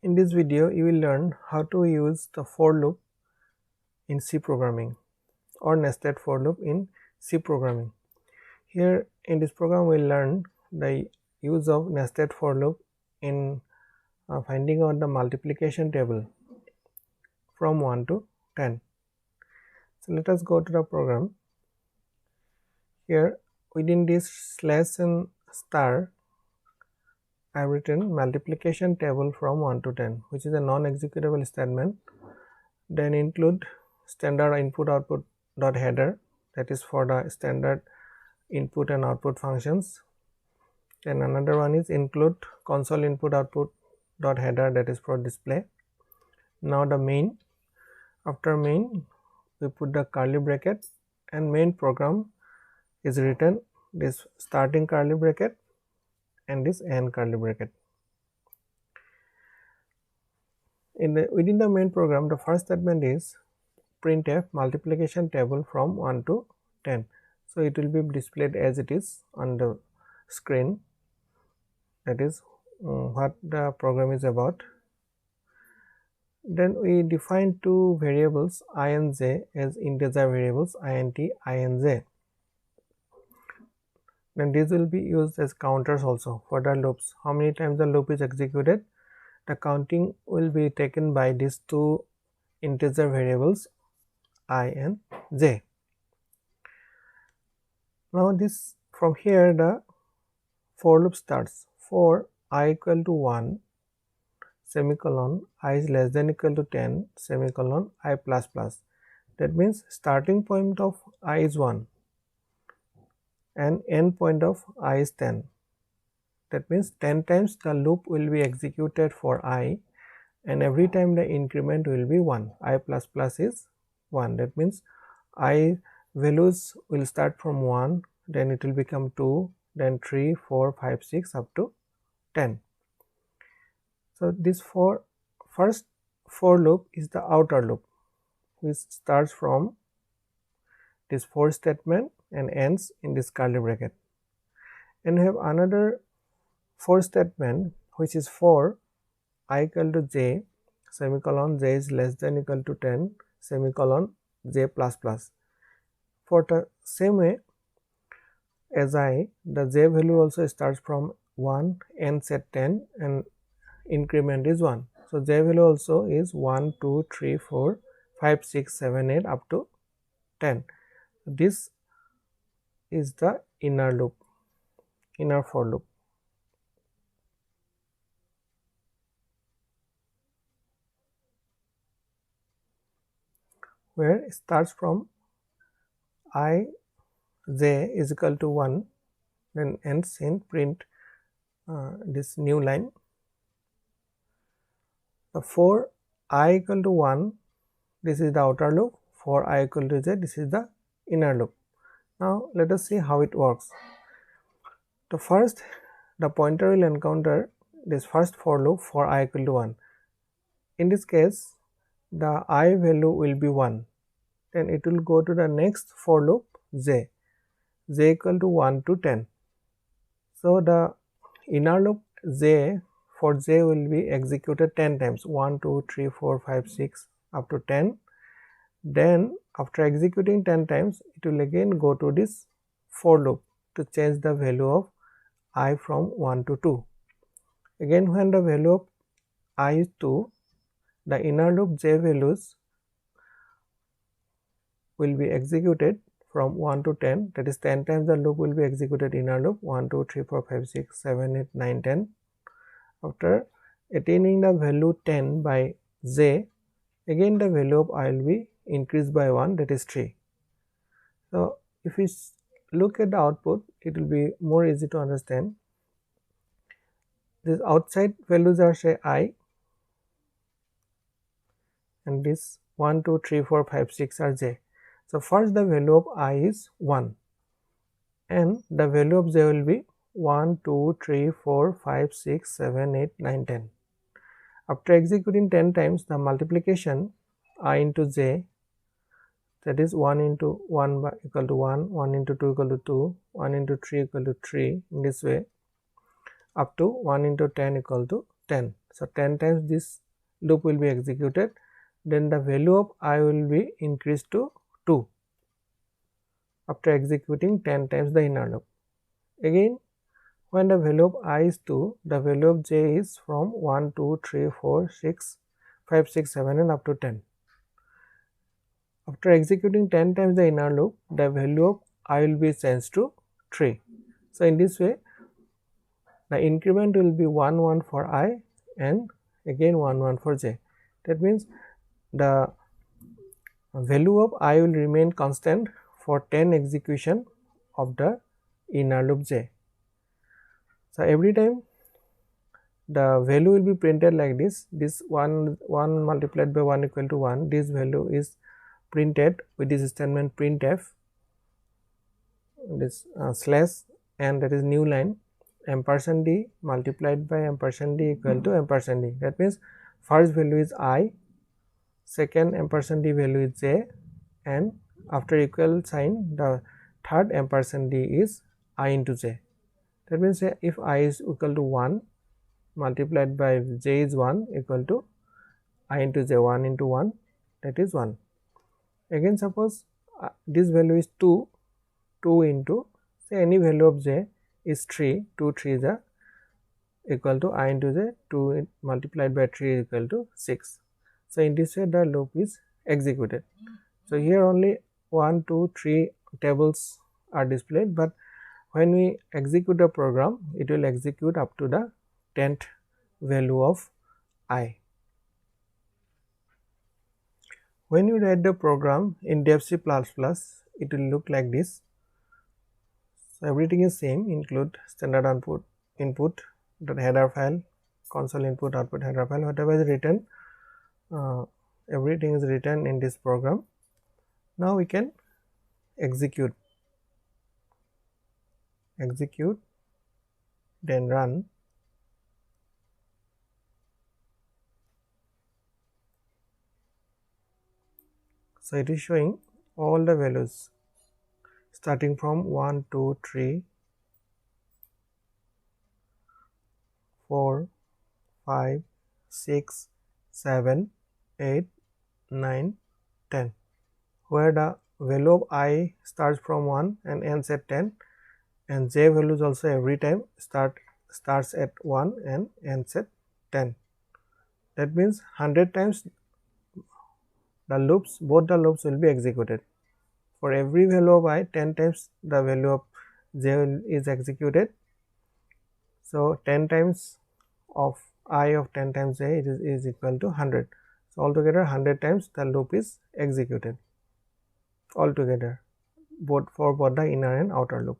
In this video, you will learn how to use the for loop in C programming or nested for loop in C programming. Here in this program, we will learn the use of nested for loop in finding out the multiplication table from 1 to 10. So let us go to the program. Here within this slash and star, I have written multiplication table from 1 to 10, which is a non-executable statement. Then include standard input output dot header, that is for the standard input and output functions. Then another one is include console input output dot header, that is for display. Now the main, after main we put the curly bracket, and main program is written this starting curly bracket and this end curly bracket. Within the main program, the first statement is printf multiplication table from 1 to 10. So it will be displayed as it is on the screen. That is what the program is about. Then we define two variables I and j as integer variables int, I and j. Then these will be used as counters also for the loops. How many times the loop is executed, the counting will be taken by these two integer variables I and j. Now this, from here the for loop starts. For I equal to 1 semicolon, I is less than equal to 10 semicolon, I plus plus. That means starting point of I is 1 and end point of I is 10. That means 10 times the loop will be executed for I, and every time the increment will be 1. I plus plus is 1. That means I values will start from 1, then it will become 2, then 3, 4, 5, 6 up to 10. So this first for loop is the outer loop, which starts from this for statement and ends in this curly bracket. And we have another for statement which is for I equal to j semicolon, j is less than equal to 10 semicolon, j plus plus. For the same way as I, the j value also starts from 1, ends at 10 and increment is 1. So j value also is 1, 2, 3, 4, 5, 6, 7, 8 up to 10. This is the inner loop, inner for loop. Where it starts from I j is equal to 1, then ends in print this new line. For I equal to 1, this is the outer loop. For I equal to j, this is the inner loop. Now let us see how it works. The pointer will encounter this first for loop for I equal to 1. In this case, the I value will be 1. Then it will go to the next for loop j equal to 1 to 10. So the inner loop j, for j will be executed 10 times, 1, 2, 3, 4, 5, 6 up to 10. Then after executing 10 times, it will again go to this for loop to change the value of I from 1 to 2. Again, when the value of I is 2, the inner loop j values will be executed from 1 to 10, that is 10 times the loop will be executed inner loop, 1, 2, 3, 4, 5, 6, 7, 8, 9, 10. After attaining the value 10 by j, again the value of I will be increased by 1, that is 3. So if we look at the output, it will be more easy to understand. These outside values are say I, and this 1, 2, 3, 4, 5, 6 are j. So first the value of I is 1 and the value of j will be 1, 2, 3, 4, 5, 6, 7, 8, 9, 10. After executing 10 times, the multiplication I into j, that is 1 into 1 equal to 1, 1 into 2 equal to 2, 1 into 3 equal to 3, in this way up to 1 into 10 equal to 10. So 10 times this loop will be executed, then the value of I will be increased to 2 after executing 10 times the inner loop. Again, when the value of I is 2, the value of j is from 1, 2, 3, 4, 6, 5, 6, 7 and up to 10. After executing 10 times the inner loop, the value of I will be changed to 3. So in this way, the increment will be 1, 1 for I and again 1, 1 for j. That means the value of I will remain constant for 10 execution of the inner loop j. So every time the value will be printed like this 1 multiplied by 1 equal to 1, this value is printed with this statement printf, this slash, and that is new line ampersand d multiplied by ampersand d equal to ampersand d. That means first value is I, second ampersand d value is j, and after equal sign the third ampersand d is I into j. That means if I is equal to 1 multiplied by j is 1 equal to I into j, 1 into 1, that is 1. Again suppose this value is 2 into say any value of j is 3, 2 3 is equal to I into j, 2 multiplied by 3 is equal to 6. So in this way the loop is executed. So here only 1, 2, 3 tables are displayed, but when we execute the program, it will execute up to the 10th value of I. When you write the program in Dev C++, it will look like this. So everything is same, include standard input, the header file, console input, output header file, whatever is written, everything is written in this program. Now we can execute, then run. So it is showing all the values starting from 1, 2, 3, 4, 5, 6, 7, 8, 9, 10, where the value of I starts from 1 and ends at 10, and j values also every time starts at 1 and ends at 10. That means 100 times the loops, both the loops will be executed. For every value of I, 10 times the value of j is executed. So 10 times of I of 10 times j is equal to 100. So altogether 100 times the loop is executed altogether, both for both the inner and outer loop.